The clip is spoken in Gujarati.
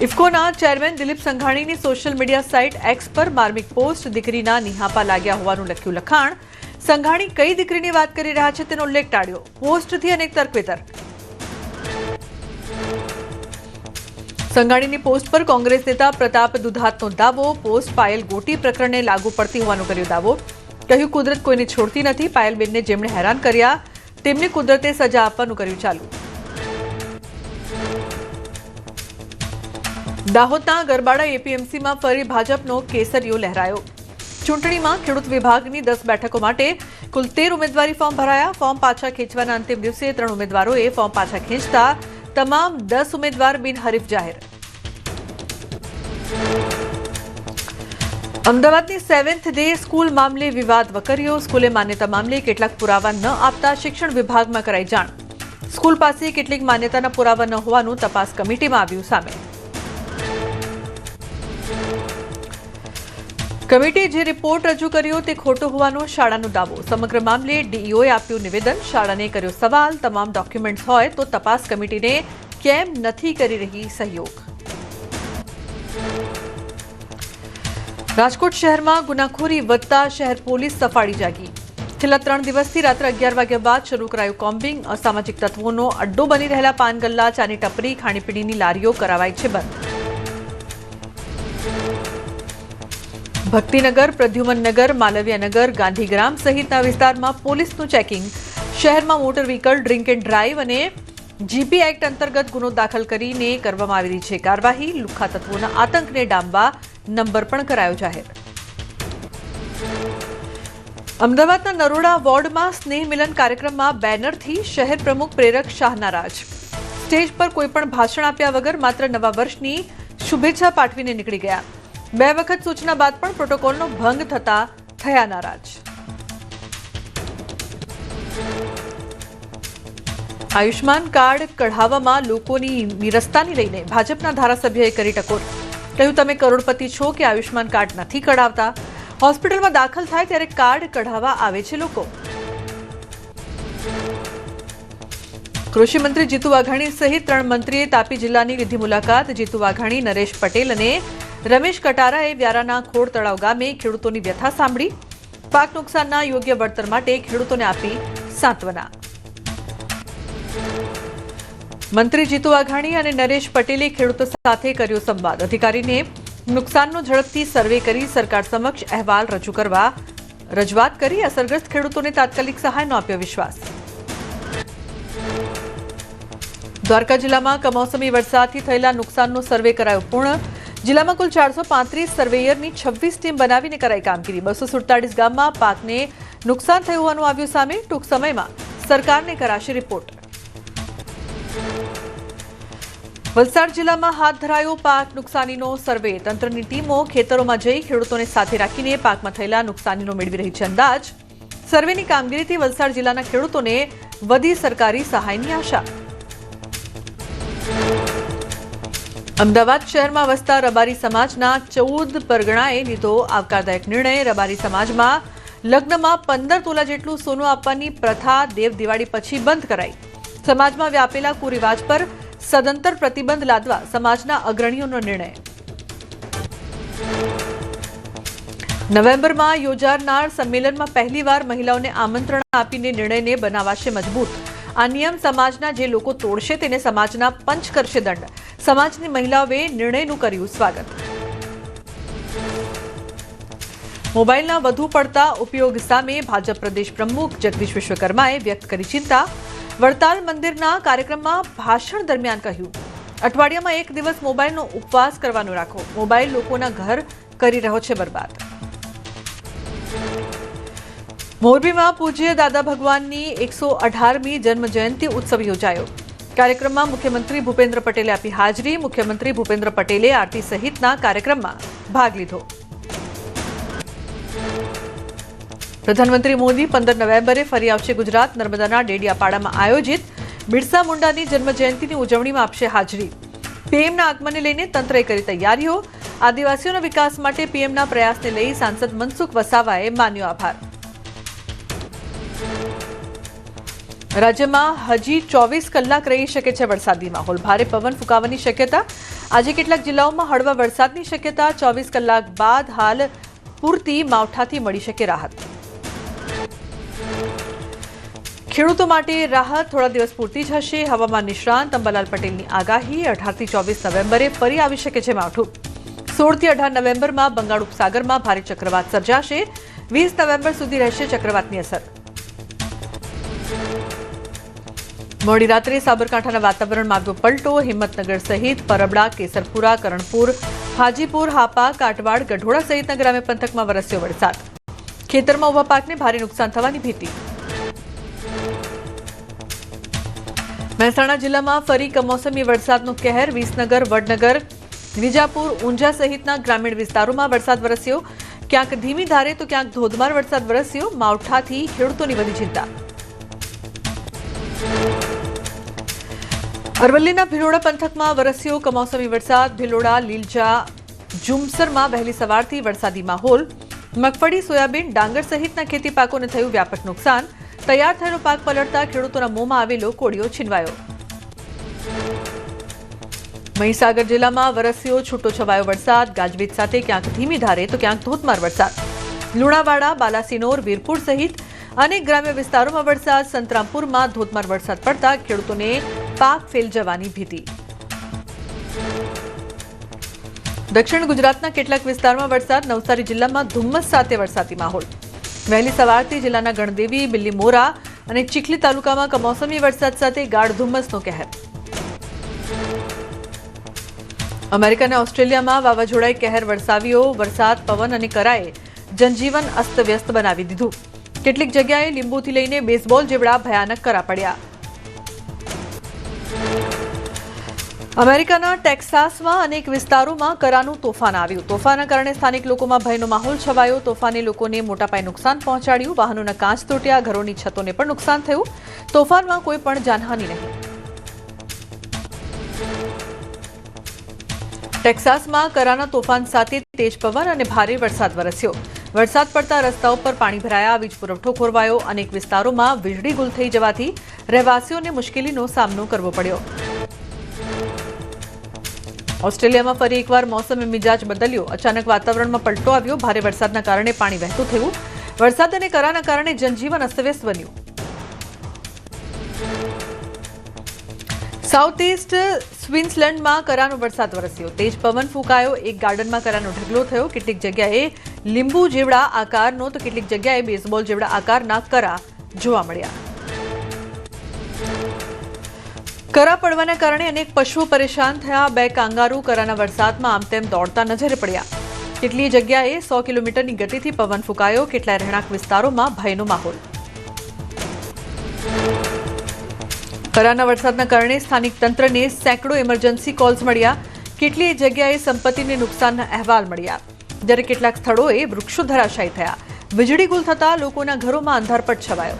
ઇફકોના ચેરમેન દિલીપ સંઘાણીની સોશિયલ મીડિયા સાઇટ એક્સ પર માર્મિક પોસ્ટ દીકરીના નિહાપા લાગ્યા હોવાનું લખ્યું લખાણ। સંઘાણી કઈ દીકરીની વાત કરી રહ્યા છે તેનો ઉલ્લેખ ટાળ્યો। પોસ્ટથી અનેક તર્કવિતર્ક। સંઘાણીની પોસ્ટ પર કોંગ્રેસ નેતા પ્રતાપ દુધાતનો દાવો। પોસ્ટ પાયલ ગોટી પ્રકરણને લાગુ પડતી હોવાનો કર્યો દાવો। કહ્યું કુદરત કોઈને છોડતી નથી। પાયલબેનને જેમણે હેરાન કર્યા તેમને કુદરતે સજા આપવાનું કર્યું ચાલુ। દાહોદના ગરબાડા એપીએમસીમાં ફરી ભાજપનો કેસરીયો લહેરાયો। ચૂંટણીમાં ખેડૂત વિભાગની 10 બેઠકો માટે કુલ 13 ઉમેદવારી ફોર્મ ભરાયા। ફોર્મ પાછા ખેંચવાના અંતિમ દિવસે 3 ઉમેદવારોએ ફોર્મ પાછા ખેંચતા તમામ 10 ઉમેદવાર બિનહરીફ જાહેર। અમદાવાદની 7th ડે સ્કૂલ મામલે વિવાદ વકર્યો। સ્કૂલે માન્યતા મામલે કેટલાક પુરાવા ન આપતા શિક્ષણ વિભાગમાં કરાઈ જાણ। સ્કૂલ પાસે કેટલીક માન્યતાના પુરાવા ન હોવાનું તપાસ કમિટીમાં આવ્યું સામે। કમિટીએ જે રિપોર્ટ રજૂ કર્યો તે ખોટો હોવાનો શાળાનો દાવો। સમગ્ર મામલે ડીઈઓએ આપ્યું નિવેદન। શાળાને કર્યો સવાલ, તમામ ડોક્યુમેન્ટ્સ હોય તો તપાસ કમિટીને કેમ નથી કરી રહી સહયોગ। રાજકોટ શહેરમાં ગુનાખોરી વધતા શહેર પોલીસ સફાળી જાગી। છેલ્લા 3 દિવસથી રાત્રે 11 વાગ્યા બાદ શરૂ કરાયું કોમ્બિંગ। અસામાજિક તત્વોનો અડ્ડો બની રહેલા પાન ગલ્લા, ચાની ટપરી, ખાણીપીણીની લારીઓ કરાવાઈ છે બંધ। ભક્તિનગર, પ્રદ્યુમનનગર, માલવ્યનગર, ગાંધીગ્રામ સહિતના વિસ્તારમાં પોલીસનું ચેકિંગ। શહેરમાં motor vehicle drink and drive અને જીપી એક્ટ અંતર્ગત ગુનો દાખલ કરીને કરવામાં આવી રહી છે કાર્યવાહી। લુખ્ખા તત્વોના આતંકને ડામવા નંબર પણ કરાયો જાહેર। અમદાવાદના નરોડા વોર્ડમાં સ્નેહ મિલન કાર્યક્રમમાં બેનરથી શહેર પ્રમુખ પ્રેરક શાહ નારાજ। સ્ટેજ પર કોઈપણ ભાષણ આપ્યા વગર માત્ર નવા વર્ષની શુભેચ્છા પાઠવીને નીકળી ગયા। 2 વખત સૂચના બાદ પણ પ્રોટોકોલનો ભંગ થતા થયા નારાજ। આયુષ્માન કાર્ડ કઢાવવામાં લોકોની નિરસ્તાને લઈને ભાજપના ધારાસભ્યએ કરી ટકોર। કહ્યું તમે કરોડપતિ છો કે આયુષ્માન કાર્ડ નથી કઢાવતા। હોસ્પિટલમાં દાખલ થાય ત્યારે કાર્ડ કઢાવવા આવે છે લોકો। કૃષિ મંત્રી જીતુ વાઘાણી સહિત 3 મંત્રીએ તાપી જિલ્લાની લીધી મુલાકાત। જીતુ વાઘાણી, નરેશ પટેલ અને રમેશ કટારાએ વ્યારાના ખોડ તળાવ ગામે ખેડૂતોની વ્યથા સાંભળી। પાક નુકસાનના યોગ્ય વળતર માટે ખેડૂતોને આપી સાંત્વના। મંત્રી જીતુ વાઘાણી અને નરેશ પટેલે ખેડૂતો સાથે કર્યો સંવાદ। અધિકારીને નુકસાનનો ઝડપથી સર્વે કરી સરકાર સમક્ષ અહેવાલ રજૂ કરવા રજૂઆત કરી। અસરગ્રસ્ત ખેડૂતોને તાત્કાલિક સહાયનો આપ્યો વિશ્વાસ। દ્વારકા જિલ્લામાં કમોસમી વરસાદથી થયેલા નુકસાનનો સર્વે કરાયો પૂર્ણ। જિલ્લામાં કુલ 435 સર્વેયરની 26 ટીમ બનાવીને કરાઈ કામગીરી। 247 ગામમાં પાકને નુકસાન થયું હોવાનું આવ્યું સામે। ટૂંક સમયમાં સરકારને કરાશે રિપોર્ટ। વલસાડ જિલ્લામાં હાથ ધરાયો પાક નુકસાનીનો સર્વે। તંત્રની ટીમો ખેતરોમાં જઈ ખેડૂતોને સાથે રાખીને પાકમાં થયેલા નુકસાનીનો મેળવી રહી છે અંદાજ। સર્વેની કામગીરીથી વલસાડ જિલ્લાના ખેડૂતોને વધી સરકારી સહાયની આશા। અમદાવાદ શહેરમાં વસતા રબારી સમાજના 14 પરગણાએ લીધો આવકારદાયક નિર્ણય। રબારી સમાજમાં લગ્નમાં 15 તોલા જેટલું સોનું આપવાની પ્રથા દેવ દિવાળી પછી બંધ કરાઈ। સમાજમાં વ્યાપેલા કુરિવાજ પર સદંતર પ્રતિબંધ લાદવા સમાજના અગ્રણીઓનો નિર્ણય। નવેમ્બરમાં યોજાનાર સંમેલનમાં પહેલીવાર મહિલાઓને આમંત્રણ આપીને નિર્ણયને બનાવાશે મજબૂત। આ નિયમ સમાજના જે લોકો તોડશે તેને સમાજના પંચ કરશે દંડ। સમાજની મહિલાઓએ નિર્ણયનું કર્યું સ્વાગત। મોબાઈલના વધુ પડતા ઉપયોગ સામે ભાજપ પ્રદેશ પ્રમુખ જગદીશ વિશ્વકર્માએ વ્યક્ત કરી ચિંતા। વડતાલ મંદિરના કાર્યક્રમમાં ભાષણ દરમિયાન કહ્યું અઠવાડિયામાં 1 દિવસ મોબાઈલનો ઉપવાસ કરવાનો રાખો। મોબાઈલ લોકોના ઘર કરી રહ્યો છે બરબાદ। મોરબીમાં પૂજ્ય દાદા ભગવાનની 118મી જન્મ જયંતિ ઉત્સવ યોજાયો। કાર્યક્રમમાં મુખ્યમંત્રી ભૂપેન્દ્ર પટેલે આપી હાજરી। મુખ્યમંત્રી ભૂપેન્દ્ર પટેલે આરતી સહિતના કાર્યક્રમમાં ભાગ લીધો। પ્રધાનમંત્રી મોદી 15 નવેમ્બરે ફરી આવશે ગુજરાત। નર્મદાના ડેડિયાપાડામાં આયોજિત બિરસા મુંડાની જન્મજયંતિની ઉજવણીમાં આપશે હાજરી। પીએમના આગમનને લઈને તંત્રએ કરી તૈયારીઓ। આદિવાસીઓના વિકાસ માટે પીએમના પ્રયાસને લઈ સાંસદ મનસુખ વસાવાએ માન્યો આભાર। રાજ્યમાં હજી 24 કલાક રહી શકે છે વરસાદી માહોલ. ભારે પવન ફૂંકાવાની શક્યતા. આજે કેટલાક જિલ્લાઓમાં હળવા વરસાદની શક્યતા. 24 કલાક બાદ હાલ પૂરતી માવઠાથી મળી શકે રાહત. ખેડૂતો માટે રાહત થોડા દિવસ પૂરતી જ હશે. હવામાન નિષ્ણાંત અંબાલાલ પટેલની આગાહી. 18 થી 24 નવેમ્બરે ફરી આવી શકે છે માવઠું. 16 થી 18 નવેમ્બરમાં બંગાળ ઉપસાગરમાં ભારે ચક્રવાત સર્જાશે. 20 નવેમ્બર સુધી રહેશે ચક્રવાતની અસર. મોડી રાત્રે સાબરકાંઠાના વાતાવરણમાં આવ્યો પલટો. હિંમતનગર સહિત પરબડા, કેસરપુરા, કરણપુર, હાજીપુર, હાપા, કાટવાડ, ગઢોડા સહિતના ગ્રામ્ય પંથકમાં વરસ્યો વરસાદ. ખેતરમાં ઉભા પાકને ભારે નુકસાન થવાની ભીતિ. મહેસાણા જિલ્લામાં ફરી કમોસમી વરસાદનો કહેર. વિસનગર, વડનગર, વિજાપુર, ઊંઝા સહિતના ગ્રામીણ વિસ્તારોમાં વરસાદ વરસ્યો. ક્યાંક ધીમી ધારે તો ક્યાંક ધોધમાર વરસાદ વરસ્યો. માવઠાથી ખેડૂતોની વધી ચિંતા. અરવલ્લીના ભિલોડા પંથકમાં વરસ્યો કમોસમી વરસાદ. ભિલોડા, લીલજા, જુમસરમાં વહેલી સવારથી વરસાદી માહોલ. મગફળી, સોયાબીન, ડાંગર સહિતના ખેતી પાકોને થયું વ્યાપક નુકસાન. તૈયાર થયેલો પાક પલળતા ખેડૂતોના મોંમાં આવેલો કોળિયો છીનવાયો. મહીસાગર જિલ્લામાં વરસ્યો છૂટોછવાયો વરસાદ. ગાજવીજ સાથે ક્યાંક ધીમી ધારે તો ક્યાંક ધોધમાર વરસાદ. લુણાવાડા, બાલાસિનોર, વીરપુર સહિત અનેક ગ્રામ્ય વિસ્તારોમાં વરસાદ. સંતરામપુરમાં ધોધમાર વરસાદ પડતા ખેડૂતોને પાક ફેલ જવાની ભીતિ. દક્ષિણ ગુજરાતના કેટલાક વિસ્તારમાં વરસાદ. નવસારી જિલ્લામાં ધુમ્મસ સાથે વરસાદી માહોલ. વહેલી સવારથી જિલ્લાના ગણદેવી, બિલ્લીમોરા અને ચીખલી તાલુકામાં કમોસમી વરસાદ સાથે ગાઢ ધુમ્મસનો કહેર. અમેરિકા અને ઓસ્ટ્રેલિયામાં વાવાઝોડાએ કહેર વરસાવ્યો. વરસાદ, પવન અને કરાએ જનજીવન અસ્તવ્યસ્ત બનાવી દીધું. કેટલીક જગ્યાએ લીંબુથી લઈને બેઝબોલ જેવડા ભયાનક કરા પડ્યા. અમેરિકાના ટેક્સાસમાં અનેક વિસ્તારોમાં કરાનું તોફાન આવ્યું. તોફાનના કારણે સ્થાનિક લોકોમાં ભયનો માહોલ છવાયો. તોફાને લોકોને મોટા પાયે નુકસાન પહોંચાડ્યું. વાહનોના કાચ તૂટ્યા. ઘરોની છતોને પણ નુકસાન થયું. તોફાનમાં કોઈ પણ જાનહાનિ નહીં. ટેક્સાસમાં કરાના તોફાન સાથે તેજ પવન અને ભારે વરસાદ વરસ્યો. વરસાદ પડતા રસ્તાઓ પર પાણી ભરાયા. વીજ પુરવઠો ખોરવાયો. અનેક વિસ્તારોમાં વીજળી ગુલ થઈ જવાથી રહેવાસીઓને મુશ્કેલીનો સામનો કરવો પડ્યો. ઓસ્ટ્રેલિયામાં ફરી એકવાર મોસમે મિજાજ બદલ્યો. અચાનક વાતાવરણમાં પલટો આવ્યો. ભારે વરસાદના કારણે પાણી વહેતું થયું. વરસાદ અને કરાના કારણે જનજીવન અસ્તવ્યસ્ત બન્યું. સાઉથ ઇસ્ટ ક્વીન્સલેન્ડમાં કરાનો વરસાદ વરસ્યો. તેજ પવન ફૂંકાયો. એક ગાર્ડનમાં કરાનો ઢગલો થયો. કેટલીક જગ્યાએ લીંબુ જેવડા આકારનો તો કેટલીક જગ્યાએ બેઝબોલ જેવડા આકારના કરા જોવા મળ્યા. કરા પડવાના કારણે અનેક પશુઓ પરેશાન થયા. 2 કાંગારૂ કરાના વરસાદમાં આમ તેમ દોડતા નજરે પડ્યા. કેટલીય જગ્યાએ 100 કિલોમીટરની ગતિથી પવન ફૂંકાયો. કેટલાય રહેણાંક વિસ્તારોમાં ભયનો માહોલ. કરાના વરસાદના કારણે સ્થાનિક તંત્રને સેંકડો ઇમરજન્સી કોલ્સ મળ્યા. કેટલીય જગ્યાએ સંપત્તિને નુકસાનના અહેવાલ મળ્યા. જ્યારે કેટલાક સ્થળોએ વૃક્ષો ધરાશાયી થયા. વીજળી ગુલ થતા લોકોના ઘરોમાં અંધારપટ છવાયો.